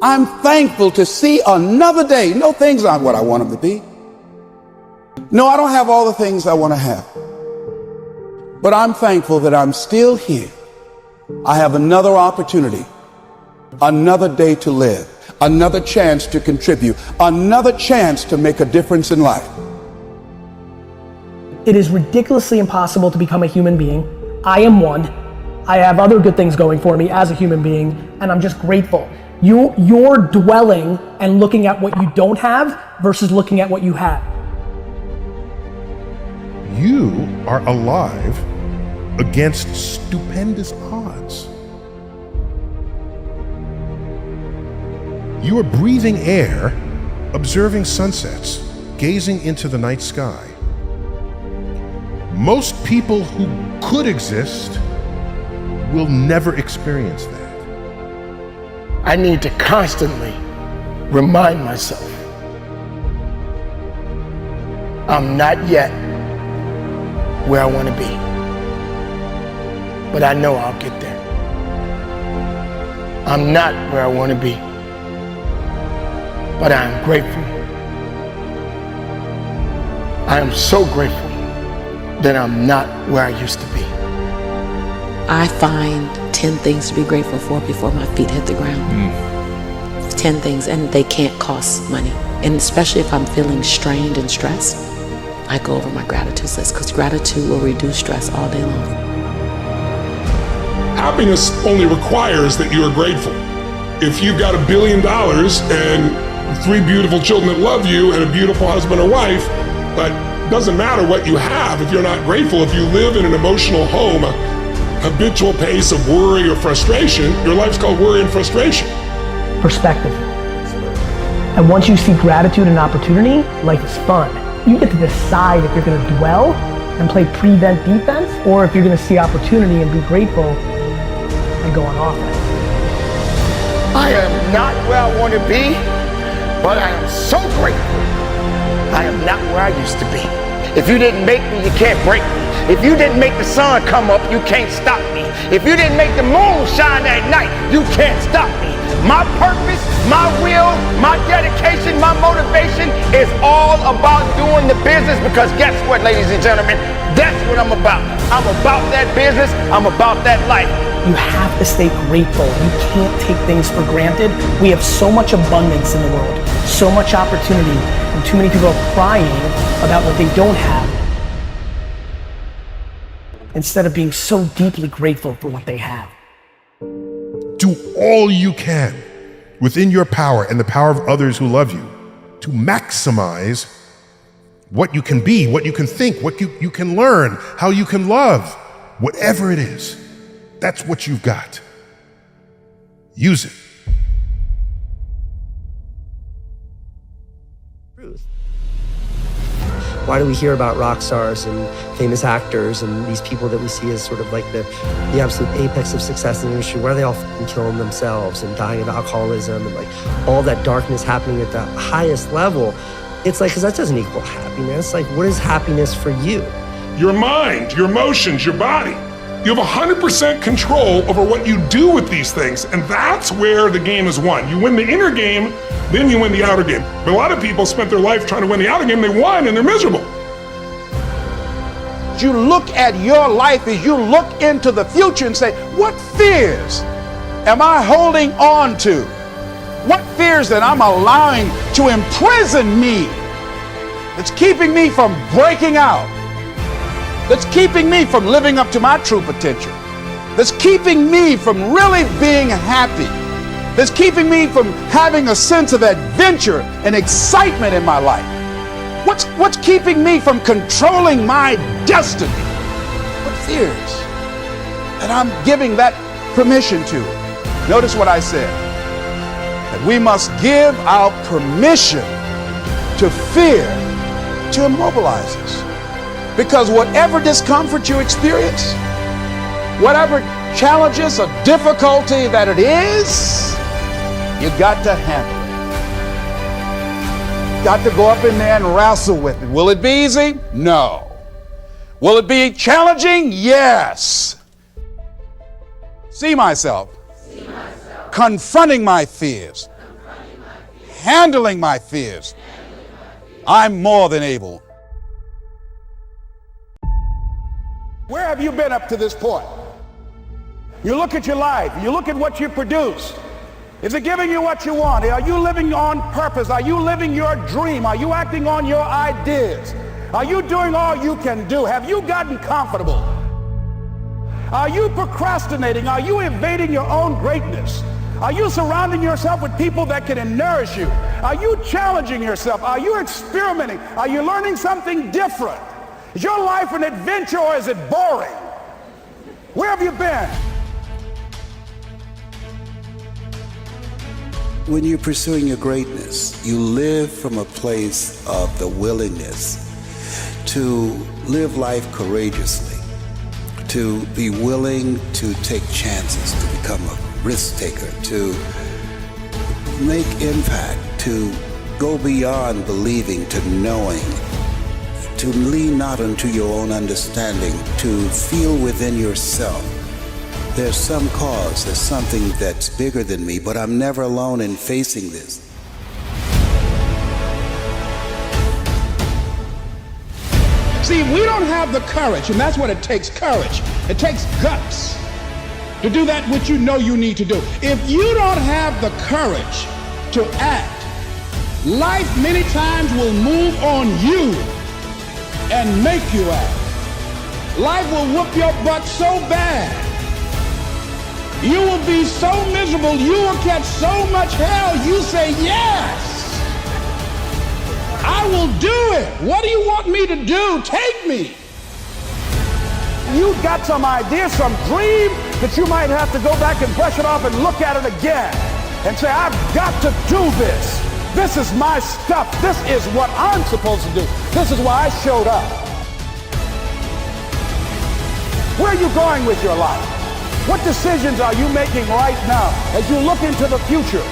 I'm thankful to see another day. No, things aren't what I want them to be. No, I don't have all the things I want to have. But I'm thankful that I'm still here. I have another opportunity, another day to live, another chance to contribute, another chance to make a difference in life. It is ridiculously impossible to become a human being. I am one. I have other good things going for me as a human being, and I'm just grateful. You're dwelling and looking at what you don't have versus looking at what you have. You are alive against stupendous odds. You are breathing air, observing sunsets, gazing into the night sky. Most people who could exist will never experience that. I need to constantly remind myself I'm not yet where I want to be, but I know I'll get there. I'm not where I want to be, but I am grateful. I am so grateful that I'm not where I used to be. I find 10 things to be grateful for before my feet hit the ground. 10 things, and they can't cost money. And especially if I'm feeling strained and stressed, I go over my gratitude list, because gratitude will reduce stress all day long. Happiness only requires that you are grateful. If you've got $1 billion and 3 beautiful children that love you and a beautiful husband or wife, but doesn't matter what you have if you're not grateful. If you live in an emotional home, a habitual pace of worry or frustration, your life's called worry and frustration. Perspective. And once you see gratitude and opportunity, life is fun. You get to decide if you're going to dwell and play prevent defense, or if you're going to see opportunity and be grateful and go on offense. I am not where I want to be, but I am so grateful. I am not where I used to be. If you didn't make me, you can't break me. If you didn't make the sun come up, you can't stop me. If you didn't make the moon shine at night, you can't stop me. My purpose, my will, my dedication, my motivation is all about doing the business, because guess what, ladies and gentlemen? That's what I'm about. I'm about that business. I'm about that life. You have to stay grateful. You can't take things for granted. We have so much abundance in the world, so much opportunity, and too many people are crying about what they don't have, instead of being so deeply grateful for what they have. Do all you can within your power and the power of others who love you to maximize what you can be, what you can think, what you can learn, how you can love, whatever it is. That's what you've got. Use it. Why do we hear about rock stars and famous actors and these people that we see as sort of like the absolute apex of success in the industry? Why are they all killing themselves and dying of alcoholism and like all that darkness happening at the highest level? It's like, because that doesn't equal happiness. Like, what is happiness for you? Your mind, your emotions, your body. You have 100% control over what you do with these things, and that's where the game is won. You win the inner game, then you win the outer game. But a lot of people spent their life trying to win the outer game, they won and they're miserable. You look at your life as you look into the future and say, what fears am I holding on to? What fears that I'm allowing to imprison me, that's keeping me from breaking out, that's keeping me from living up to my true potential, that's keeping me from really being happy, that's keeping me from having a sense of adventure and excitement in my life? What's keeping me from controlling my destiny? What fears? And I'm giving that permission to. Notice what I said, that we must give our permission to fear to immobilize us. Because whatever discomfort you experience, whatever challenges or difficulty that it is, you got to handle it. Got to go up in there and wrestle with it. Will it be easy? No. Will it be challenging? Yes. See myself confronting my fears, handling my fears, I'm more than able. Where have you been up to this point? You look at your life, you look at what you produced. Is it giving you what you want? Are you living on purpose? Are you living your dream? Are you acting on your ideas? Are you doing all you can do? Have you gotten comfortable? Are you procrastinating? Are you evading your own greatness? Are you surrounding yourself with people that can nourish you? Are you challenging yourself? Are you experimenting? Are you learning something different? Is your life an adventure or is it boring? Where have you been? When you're pursuing your greatness, you live from a place of the willingness to live life courageously, to be willing to take chances, to become a risk taker, to make impact, to go beyond believing to knowing, to lean not unto your own understanding, to feel within yourself, there's some cause, there's something that's bigger than me, but I'm never alone in facing this. See, we don't have the courage, and that's what it takes, courage. It takes guts to do that which you know you need to do. If you don't have the courage to act, life many times will move on you and make you act. Life will whoop your butt so bad. You will be so miserable, you will catch so much hell, you say, yes, I will do it. What do you want me to do? Take me. You've got some idea, some dream that you might have to go back and brush it off and look at it again and say, I've got to do this. This is my stuff. This is what I'm supposed to do. This is why I showed up. Where are you going with your life? What decisions are you making right now as you look into the future?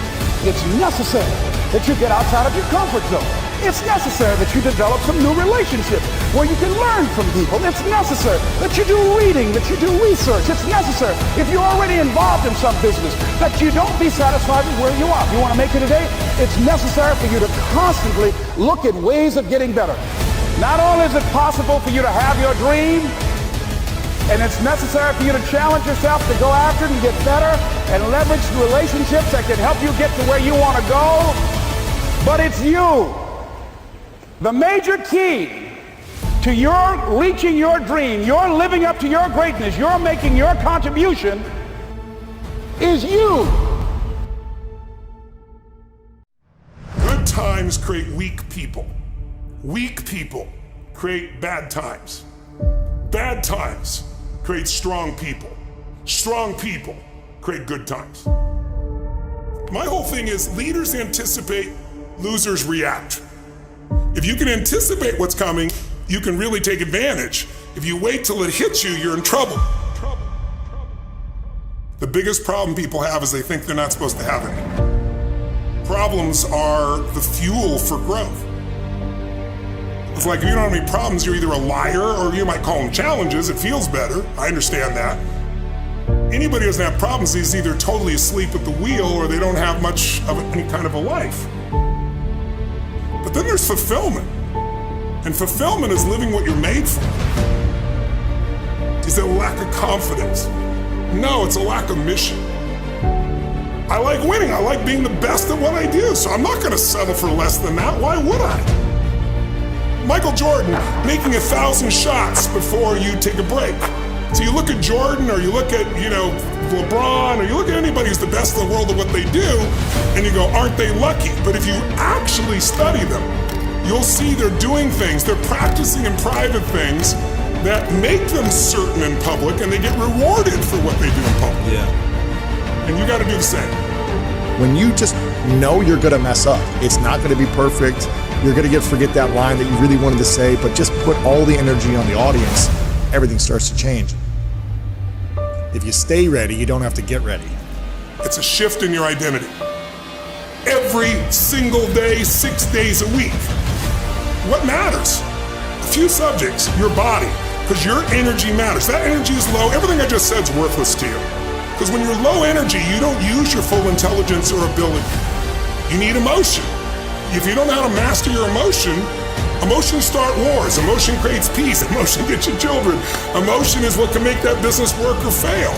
It's necessary that you get outside of your comfort zone. It's necessary that you develop some new relationships where you can learn from people. It's necessary that you do reading, that you do research. It's necessary, if you're already involved in some business, that you don't be satisfied with where you are. If you want to make it today, it's necessary for you to constantly look at ways of getting better. Not only is it possible for you to have your dream, and it's necessary for you to challenge yourself to go after it and get better and leverage relationships that can help you get to where you want to go, but it's you. The major key to your reaching your dream, your living up to your greatness, your making your contribution is you. Good times create weak people. Weak people create bad times. Bad times create strong people. Strong people create good times. My whole thing is leaders anticipate, losers react. If you can anticipate what's coming, you can really take advantage. If you wait till it hits you, you're in trouble. The biggest problem people have is they think they're not supposed to have any. Problems are the fuel for growth. It's like if you don't have any problems, you're either a liar or you might call them challenges. It feels better. I understand that. Anybody who doesn't have problems is either totally asleep at the wheel or they don't have much of any kind of a life. But then there's fulfillment. And fulfillment is living what you're made for. Is it a lack of confidence? No, it's a lack of mission. I like winning. I like being the best at what I do. So I'm not going to settle for less than that. Why would I? Michael Jordan making 1,000 shots before you take a break. So you look at Jordan or you look at, LeBron or you look at anybody who's the best in the world at what they do and you go, aren't they lucky? But if you actually study them, you'll see they're doing things, they're practicing in private things that make them certain in public and they get rewarded for what they do in public. Yeah. And you got to do the same. When you just know you're going to mess up, it's not going to be perfect. You're going to forget that line that you really wanted to say, but just put all the energy on the audience. Everything starts to change. If you stay ready, you don't have to get ready. It's a shift in your identity. Every single day, 6 days a week. What matters? A few subjects, your body, because your energy matters. That energy is low. Everything I just said is worthless to you. Because when you're low energy, you don't use your full intelligence or ability. You need emotion. If you don't know how to master your emotion, emotions start wars. Emotion creates peace. Emotion gets you children. Emotion is what can make that business work or fail.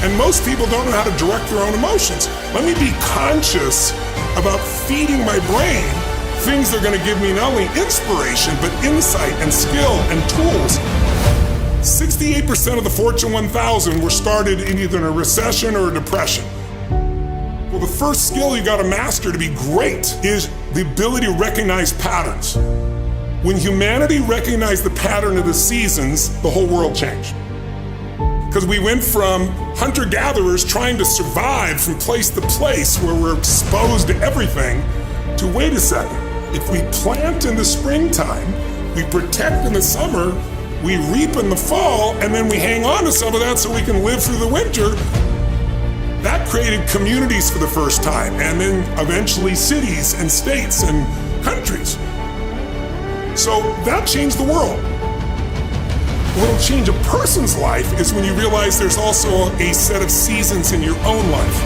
And most people don't know how to direct their own emotions. Let me be conscious about feeding my brain things that are going to give me not only inspiration, but insight and skill and tools. 68% of the Fortune 1000 were started in either a recession or a depression. Well, the first skill you got to master to be great is the ability to recognize patterns. When humanity recognized the pattern of the seasons, the whole world changed. Because we went from hunter-gatherers trying to survive from place to place where we're exposed to everything, to wait a second, if we plant in the springtime, we protect in the summer, we reap in the fall, and then we hang on to some of that so we can live through the winter. That created communities for the first time, and then eventually cities and states and countries. So that changed the world. What'll change a person's life is when you realize there's also a set of seasons in your own life.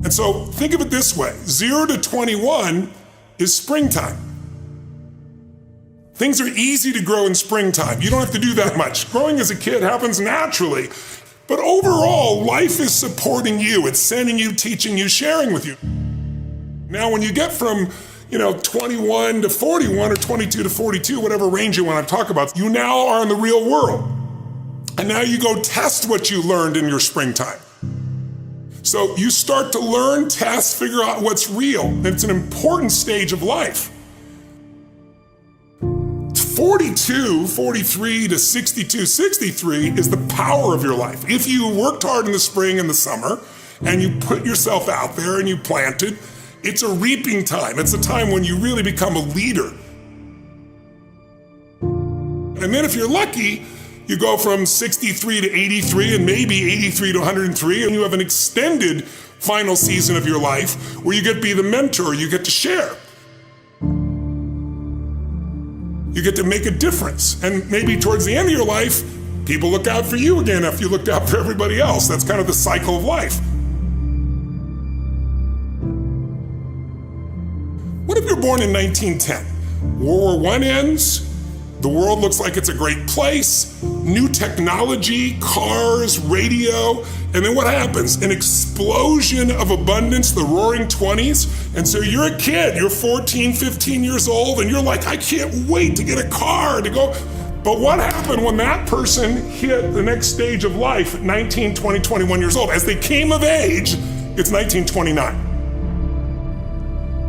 And so think of it this way, 0 to 21 is springtime. Things are easy to grow in springtime. You don't have to do that much. Growing as a kid happens naturally. But overall, life is supporting you. It's sending you, teaching you, sharing with you. Now, when you get from 21 to 41 or 22 to 42, whatever range you want to talk about, you now are in the real world. And now you go test what you learned in your springtime. So you start to learn, test, figure out what's real. And it's an important stage of life. 42, 43 to 62, 63 is the power of your life. If you worked hard in the spring and the summer, and you put yourself out there and you planted, it's a reaping time. It's a time when you really become a leader. And then if you're lucky, you go from 63 to 83 and maybe 83 to 103, and you have an extended final season of your life where you get to be the mentor, you get to share. You get to make a difference. And maybe towards the end of your life, people look out for you again after you looked out for everybody else. That's kind of the cycle of life. What if you're born in 1910? World War I ends, the world looks like it's a great place, new technology, cars, radio, and then what happens? An explosion of abundance, the roaring 20s, and so you're a kid, you're 14, 15 years old, and you're like, I can't wait to get a car, to go. But what happened when that person hit the next stage of life at 19, 20, 21 years old? As they came of age, it's 1929.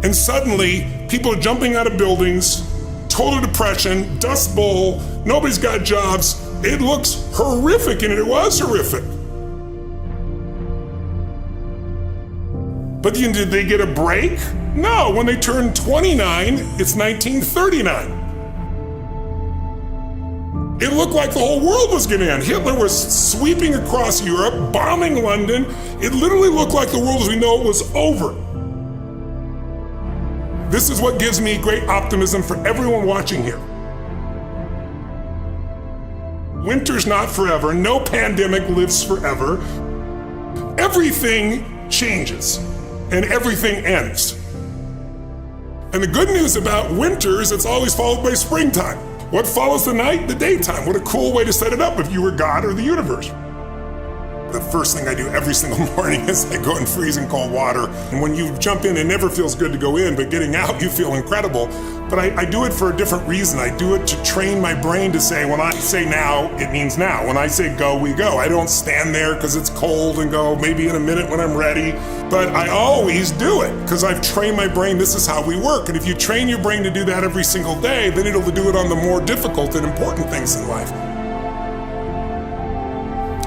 And suddenly, people are jumping out of buildings, total depression, dust bowl, nobody's got jobs. It looks horrific, and it was horrific. But did they get a break? No, when they turned 29, it's 1939. It looked like the whole world was gonna end. Hitler was sweeping across Europe, bombing London. It literally looked like the world as we know it was over. This is what gives me great optimism for everyone watching here. Winter's not forever. No pandemic lives forever. Everything changes and everything ends. And the good news about winter is it's always followed by springtime. What follows the night? The daytime. What a cool way to set it up if you were God or the universe. The first thing I do every single morning is I go in freezing cold water. And when you jump in, it never feels good to go in, but getting out, you feel incredible. But I do it for a different reason. I do it to train my brain to say, when I say now, it means now. When I say go, we go. I don't stand there because it's cold and go maybe in a minute when I'm ready. But I always do it because I've trained my brain. This is how we work. And if you train your brain to do that every single day, then it'll do it on the more difficult and important things in life.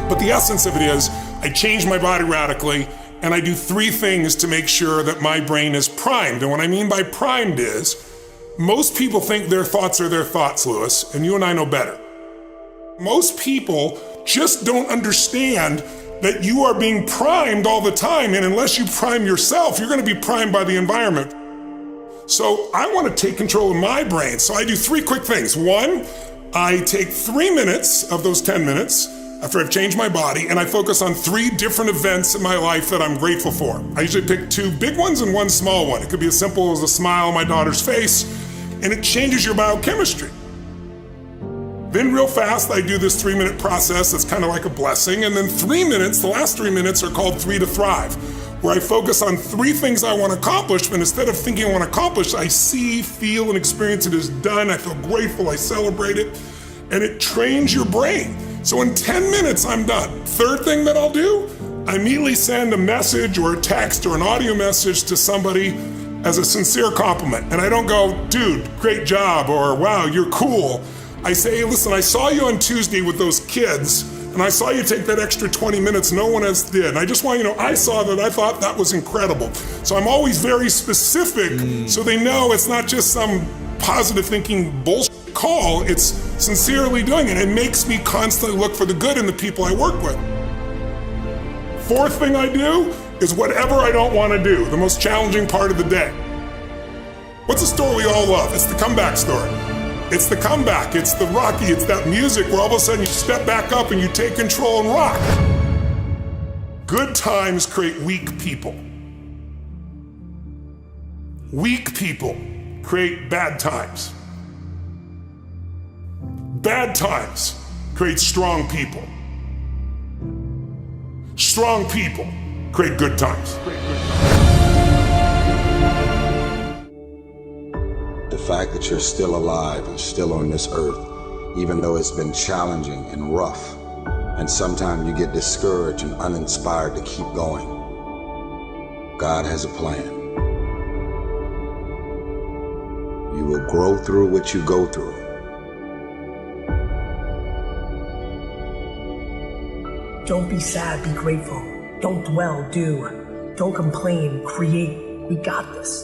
But the essence of it is, I change my body radically, and I do 3 things to make sure that my brain is primed. And what I mean by primed is, most people think their thoughts are their thoughts, Lewis, and you and I know better. Most people just don't understand that you are being primed all the time, and unless you prime yourself, you're gonna be primed by the environment. So I wanna take control of my brain, so I do 3 quick things. 1, I take 3 minutes of those 10 minutes, after I've changed my body, and I focus on 3 different events in my life that I'm grateful for. I usually pick 2 big ones and 1 small one. It could be as simple as a smile on my daughter's face, and it changes your biochemistry. Then real fast, I do this 3-minute process that's kind of like a blessing, and then 3 minutes, the last 3 minutes are called 3 to Thrive, where I focus on 3 things I want to accomplish, but instead of thinking I want to accomplish, I see, feel, and experience it as done. I feel grateful, I celebrate it, and it trains your brain. So in 10 minutes, I'm done. Third thing that I'll do, I immediately send a message or a text or an audio message to somebody as a sincere compliment. And I don't go, dude, great job, or wow, you're cool. I say, hey, listen, I saw you on Tuesday with those kids, and I saw you take that extra 20 minutes no one else did. And I just want you to know, I saw that, I thought that was incredible. So I'm always very specific so they know it's not just some positive thinking bullshit call, it's sincerely doing it. It makes me constantly look for the good in the people I work with. Fourth thing I do is whatever I don't want to do, the most challenging part of the day. What's a story we all love? It's the comeback story. It's the comeback, it's the Rocky, it's that music where all of a sudden you step back up and you take control and rock. Good times create weak people. Weak people create bad times. Bad times create strong people. Strong people create good times. The fact that you're still alive and still on this earth, even though it's been challenging and rough, and sometimes you get discouraged and uninspired to keep going. God has a plan. You will grow through what you go through. Don't be sad, be grateful. Don't dwell, do. Don't complain, create. We got this.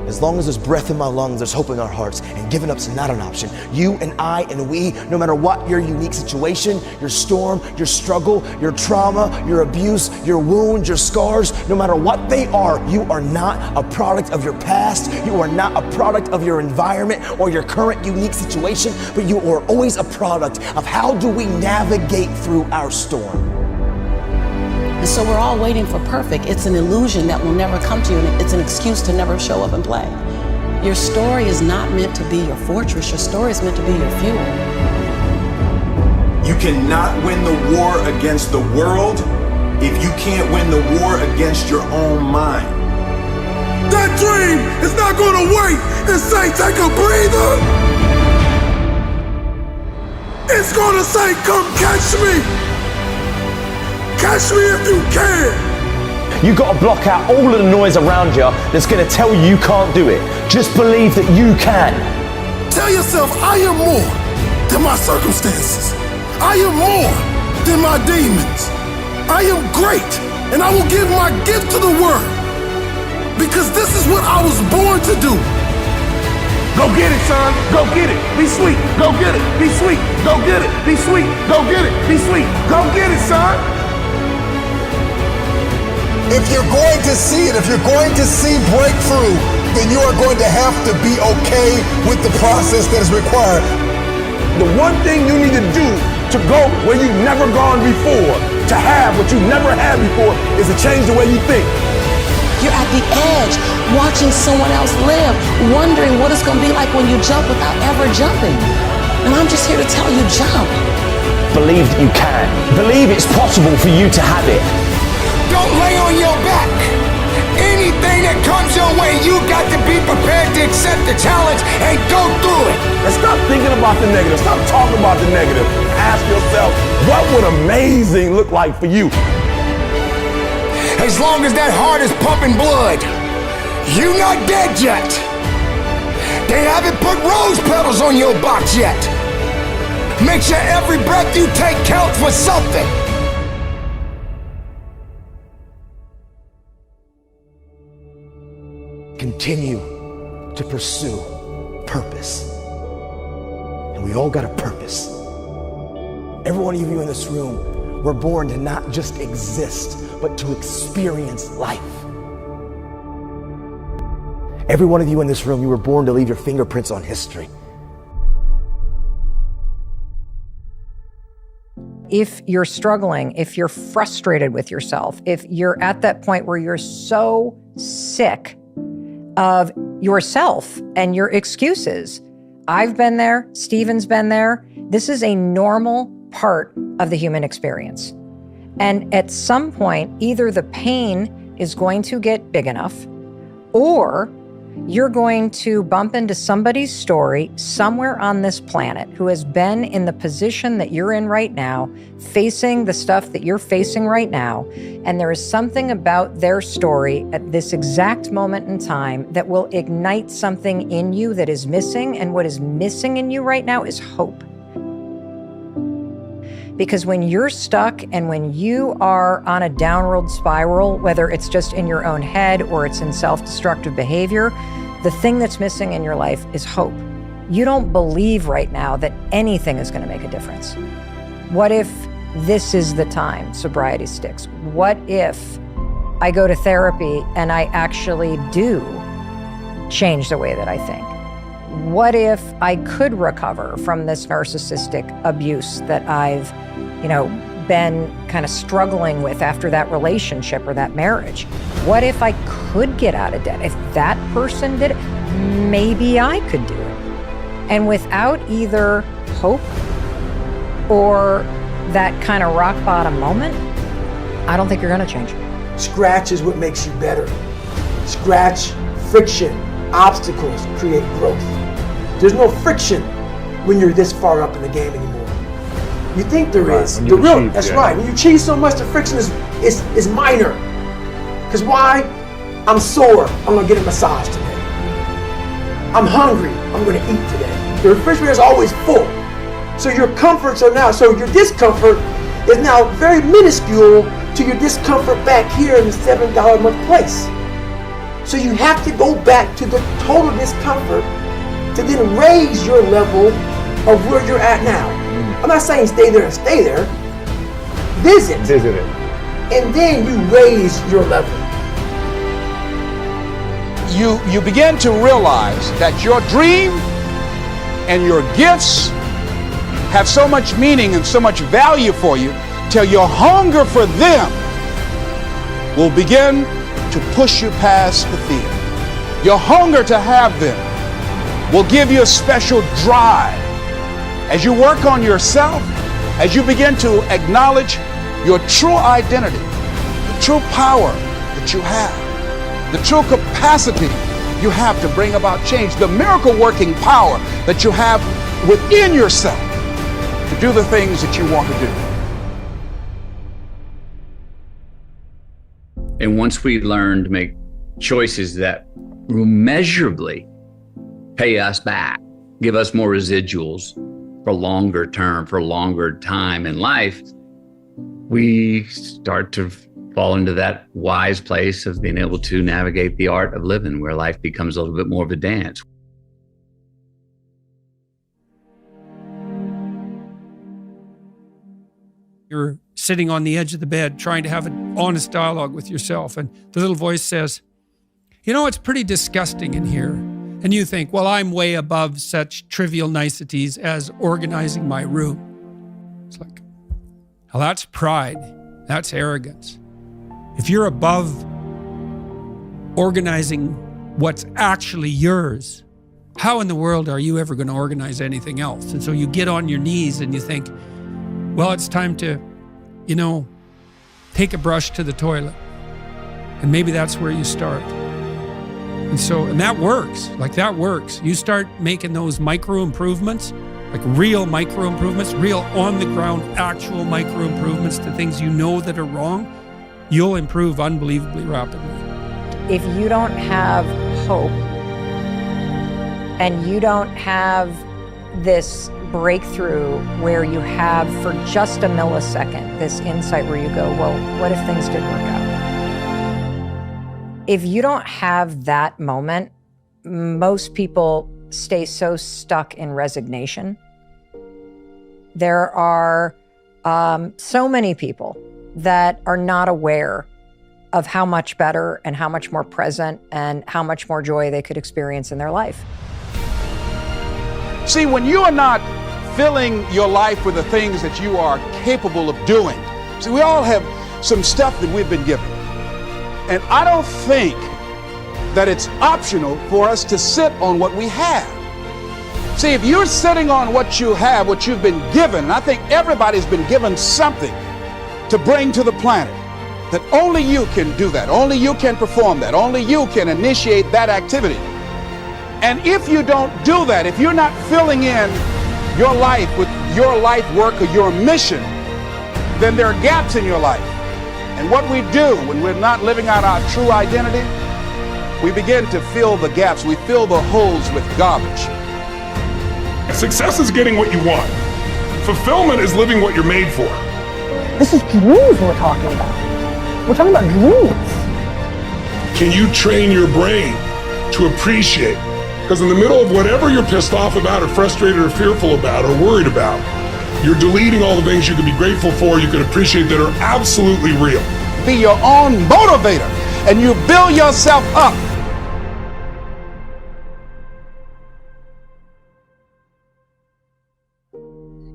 As long as there's breath in my lungs, there's hope in our hearts, and giving up's not an option. You and I and we, no matter what your unique situation, your storm, your struggle, your trauma, your abuse, your wounds, your scars, no matter what they are, you are not a product of your past. You are not a product of your environment or your current unique situation, but you are always a product of how do we navigate through our storm. And so we're all waiting for perfect. It's an illusion that will never come to you, and it's an excuse to never show up and play. Your story is not meant to be your fortress. Your story is meant to be your fuel. You cannot win the war against the world if you can't win the war against your own mind. That dream is not going to wait and say, take a breather. It's going to say, come catch me. Catch me if you can. You got to block out all of the noise around you that's going to tell you can't do it. Just believe that you can. Tell yourself, I am more than my circumstances. I am more than my demons. I am great, and I will give my gift to the world because this is what I was born to do. Go get it, son. Go get it. Be sweet. Go get it. Be sweet. Go get it. Be sweet. Go get it. Be sweet. Go get it, son. If you're going to see it, if you're going to see breakthrough, then you are going to have to be okay with the process that is required. The one thing you need to do to go where you've never gone before, to have what you never had before, is to change the way you think. You're at the edge, watching someone else live, wondering what it's going to be like when you jump without ever jumping. And I'm just here to tell you, jump. Believe that you can. Believe it's possible for you to have it. Don't lay on your back. Anything that comes your way, you got to be prepared to accept the challenge and go through it. And stop thinking about the negative. Stop talking about the negative. Ask yourself, what would amazing look like for you? As long as that heart is pumping blood, you're not dead yet. They haven't put rose petals on your box yet. Make sure every breath you take counts for something. Continue to pursue purpose. And we all got a purpose. Every one of you in this room, we're born to not just exist, but to experience life. Every one of you in this room, you were born to leave your fingerprints on history. If you're struggling, if you're frustrated with yourself, if you're at that point where you're so sick of yourself and your excuses, I've been there, Steven's been there. This is a normal part of the human experience. And at some point, either the pain is going to get big enough, or you're going to bump into somebody's story somewhere on this planet who has been in the position that you're in right now, facing the stuff that you're facing right now. And there is something about their story at this exact moment in time that will ignite something in you that is missing. And what is missing in you right now is hope. Because when you're stuck and when you are on a downward spiral, whether it's just in your own head or it's in self-destructive behavior, the thing that's missing in your life is hope. You don't believe right now that anything is going to make a difference. What if this is the time sobriety sticks? What if I go to therapy and I actually do change the way that I think? What if I could recover from this narcissistic abuse that I've, been kind of struggling with after that relationship or that marriage? What if I could get out of debt? If that person did it, maybe I could do it. And without either hope or that kind of rock bottom moment, I don't think you're going to change. Scratch is what makes you better. Scratch, friction, obstacles create growth. There's no friction when you're this far up in the game anymore. You think there is. That's right. When you achieve so much, the friction is minor. Because why? I'm sore. I'm going to get a massage today. I'm hungry. I'm going to eat today. The refrigerator is always full. So your comforts are now, so your discomfort is now very minuscule to your discomfort back here in the $7 a month place. So you have to go back to the total discomfort to then raise your level of where you're at now. I'm not saying stay there and stay there. Visit it. And then you raise your level. You begin to realize that your dream and your gifts have so much meaning and so much value for you till your hunger for them will begin to push you past the fear. Your hunger to have them will give you a special drive. As you work on yourself, as you begin to acknowledge your true identity, the true power that you have, the true capacity you have to bring about change, the miracle working power that you have within yourself to do the things that you want to do. And once we learn to make choices that will measurably pay us back, give us more residuals for longer term, for longer time in life, we start to fall into that wise place of being able to navigate the art of living, where life becomes a little bit more of a dance. You're sitting on the edge of the bed trying to have an honest dialogue with yourself, and the little voice says, it's pretty disgusting in here. And you think, well, I'm way above such trivial niceties as organizing my room. It's like, well, that's pride. That's arrogance. If you're above organizing what's actually yours, how in the world are you ever going to organize anything else? And so you get on your knees and you think, well, it's time to, take a brush to the toilet. And maybe that's where you start. And that works. That works. You start making those micro improvements, like real micro improvements, real on the ground, actual micro improvements to things that are wrong, you'll improve unbelievably rapidly. If you don't have hope and you don't have this breakthrough where you have for just a millisecond this insight where you go, well, what if things did work out? If you don't have that moment, most people stay so stuck in resignation. There are so many people that are not aware of how much better and how much more present and how much more joy they could experience in their life. See, when you are not filling your life with the things that you are capable of doing. See, we all have some stuff that we've been given. And I don't think that it's optional for us to sit on what we have. See, if you're sitting on what you have, what you've been given, and I think everybody's been given something to bring to the planet, that only you can do that, only you can perform that, only you can initiate that activity. And if you don't do that, if you're not filling in your life with your life work or your mission, then there are gaps in your life. And what we do when we're not living out our true identity, we begin to fill the gaps, we fill the holes with garbage. Success is getting what you want. Fulfillment is living what you're made for. This is dreams we're talking about. We're talking about dreams. Can you train your brain to appreciate? Because in the middle of whatever you're pissed off about or frustrated or fearful about or worried about, you're deleting all the things you can be grateful for, you can appreciate that are absolutely real. Be your own motivator, and you build yourself up.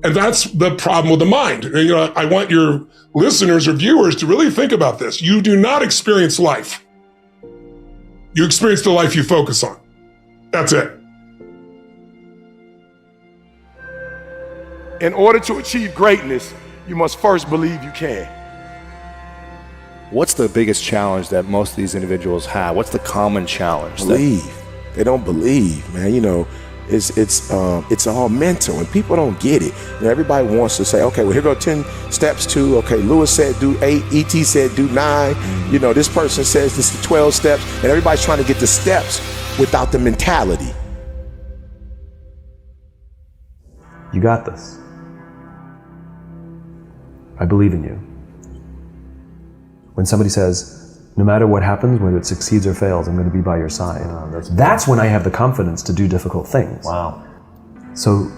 And that's the problem with the mind. And, you know, I want your listeners or viewers to really think about this. You do not experience life. You experience the life you focus on. That's it. In order to achieve greatness, you must first believe you can. What's the biggest challenge that most of these individuals have? What's the common challenge? Believe. They don't believe, man. You know, it's all mental, and people don't get it. You know, everybody wants to say, okay, well, here go 10 steps to, okay, Lewis said do 8, E.T. said do 9. You know, this person says this is 12 steps, and everybody's trying to get the steps without the mentality. You got this. I believe in you. When somebody says, no matter what happens, whether it succeeds or fails, I'm going to be by your side. That's when I have the confidence to do difficult things. Wow. So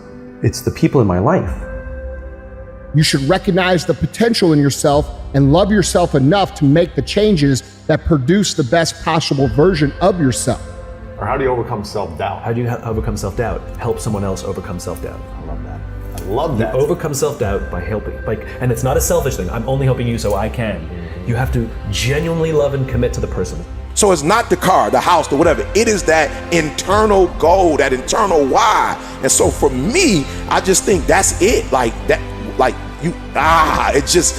it's the people in my life. You should recognize the potential in yourself and love yourself enough to make the changes that produce the best possible version of yourself. Or how do you overcome self-doubt? How do you overcome self-doubt? Help someone else overcome self-doubt. I love that. I love that. You overcome self-doubt by helping. And it's not a selfish thing. I'm only helping you so I can. You have to genuinely love and commit to the person. So it's not the car, the house, the whatever. It is that internal goal, that internal why. And so for me, I just think that's it.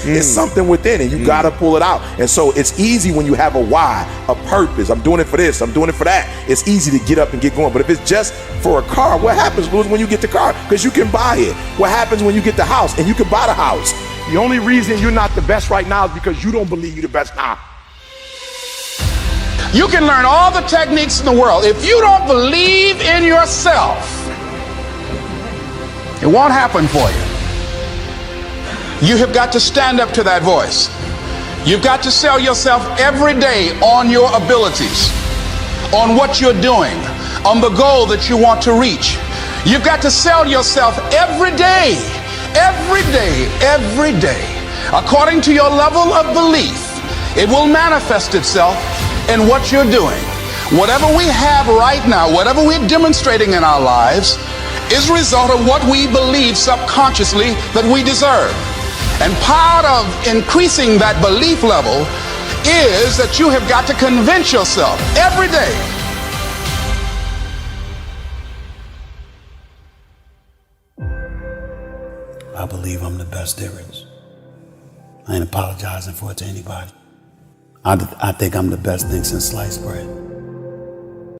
It's something within it. You gotta pull it out. And so it's easy when you have a why, a purpose. I'm doing it for this, I'm doing it for that. It's easy to get up and get going. But if it's just for a car, what happens, Louis, when you get the car? Because you can buy it. What happens when you get the house and you can buy the house? The only reason you're not the best right now is because you don't believe you're the best now. You can learn all the techniques in the world. If you don't believe in yourself, it won't happen for you. You have got to stand up to that voice. You've got to sell yourself every day on your abilities, on what you're doing, on the goal that you want to reach. You've got to sell yourself every day, according to your level of belief. It will manifest itself in what you're doing. Whatever we have right now, whatever we're demonstrating in our lives, is a result of what we believe subconsciously that we deserve. And part of increasing that belief level is that you have got to convince yourself every day. I believe I'm the best there is. I ain't apologizing for it to anybody. I think I'm the best thing since sliced bread.